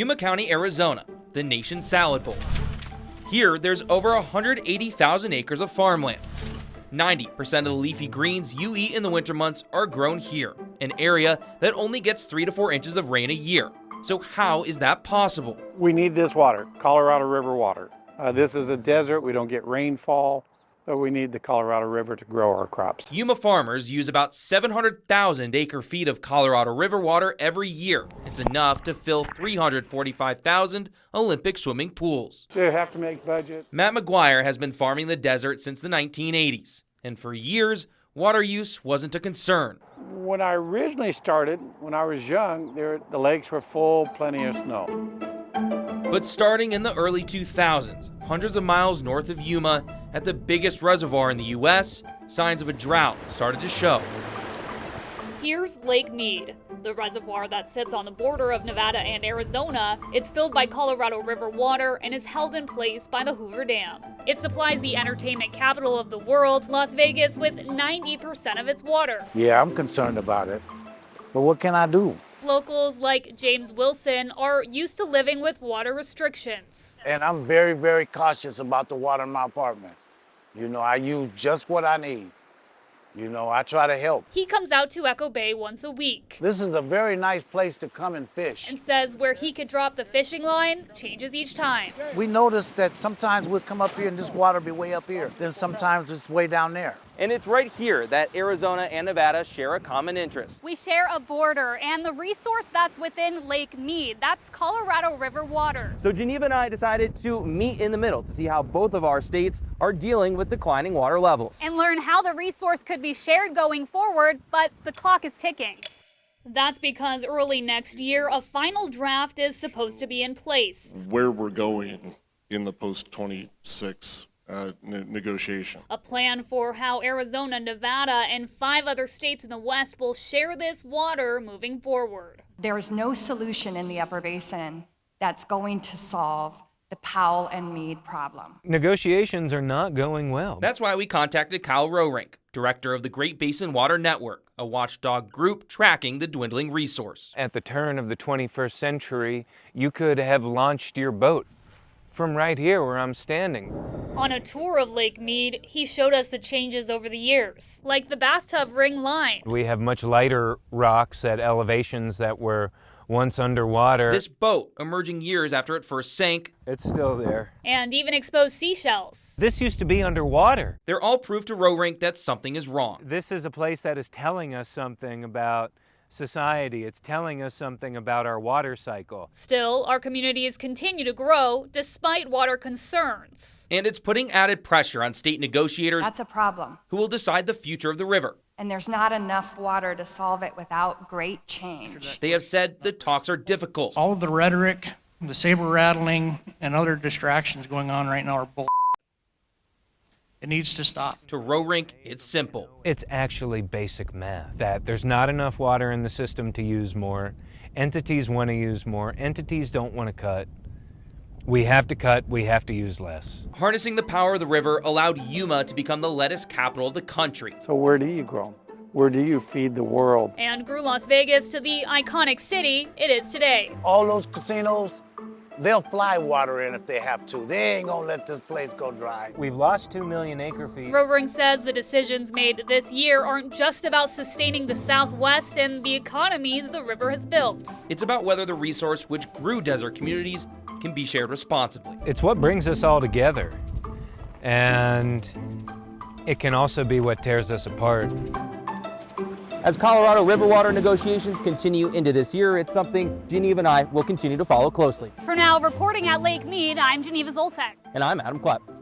Yuma County, Arizona, the nation's salad bowl. Here, there's over 180,000 acres of farmland. 90% of the leafy greens you eat in the winter months are grown here, an area that only gets 3 to 4 inches of rain a year. So how is that possible? We need this water, Colorado River water. This is a desert, we don't get rainfall, but we need the Colorado River to grow our crops. Yuma farmers use about 700,000 acre-feet of Colorado River water every year. It's enough to fill 345,000 Olympic swimming pools. So you have to make budgets. Matt McGuire has been farming the desert since the 1980s, and for years, water use wasn't a concern. When I originally started, when I was young, the lakes were full, plenty of snow. But starting in the early 2000s, hundreds of miles north of Yuma, at the biggest reservoir in the U.S., signs of a drought started to show. Here's Lake Mead, the reservoir that sits on the border of Nevada and Arizona. It's filled by Colorado River water and is held in place by the Hoover Dam. It supplies the entertainment capital of the world, Las Vegas, with 90% of its water. Yeah, I'm concerned about it, but what can I do? Locals like James Wilson are used to living with water restrictions. And I'm very, very cautious about the water in my apartment. You know, I use just what I need. You know, I try to help. He comes out to Echo Bay once a week. This is a very nice place to come and fish. And says where he could drop the fishing line changes each time. We notice that sometimes we'll come up here and this water be way up here. Then sometimes it's way down there. And it's right here that Arizona and Nevada share a common interest. We share a border and the resource that's within Lake Mead, that's Colorado River water. So Geneva and I decided to meet in the middle to see how both of our states are dealing with declining water levels. And learn how the resource could be shared going forward, but the clock is ticking. That's because early next year, a final draft is supposed to be in place. Where we're going in the post-26 negotiation. A plan for how Arizona, Nevada, and 5 other states in the West will share this water moving forward. There is no solution in the Upper Basin that's going to solve the Powell and Meade problem. Negotiations are not going well. That's why we contacted Kyle Roerink, director of the Great Basin Water Network, a watchdog group tracking the dwindling resource. At the turn of the 21st century, you could have launched your boat from right here where I'm standing. On a tour of Lake Mead, he showed us the changes over the years, like the bathtub ring line. We have much lighter rocks at elevations that were once underwater. This boat, emerging years after it first sank, It's still there. And even exposed seashells. This used to be underwater. they're all proof to Roerink that something is wrong. This is a place that is telling us something about society. It's telling us something about our water cycle. Still, our communities continue to grow despite water concerns. And it's putting added pressure on state negotiators That's a problem. who will decide the future of the river. And there's not enough water to solve it without great change. They have said the talks are difficult. All of the rhetoric, the saber rattling, and other distractions going on right now are bull. It needs to stop. To Roerink, it's simple. It's actually basic math, that there's not enough water in the system to use more. Entities want to use more. Entities don't want to cut. We have to cut, we have to use less. Harnessing the power of the river allowed Yuma to become the lettuce capital of the country. So where do you grow? Where do you feed the world? And grew Las Vegas to the iconic city it is today. All those casinos, they'll fly water in if they have to. They ain't gonna let this place go dry. We've lost 2 million acre feet. Roerink says the decisions made this year aren't just about sustaining the Southwest and the economies the river has built. It's about whether the resource which grew desert communities can be shared responsibly. It's what brings us all together. And it can also be what tears us apart. As Colorado River water negotiations continue into this year, it's something Geneva and I will continue to follow closely. For now, reporting at Lake Mead, I'm Geneva Zoltek. And I'm Adam Klepp.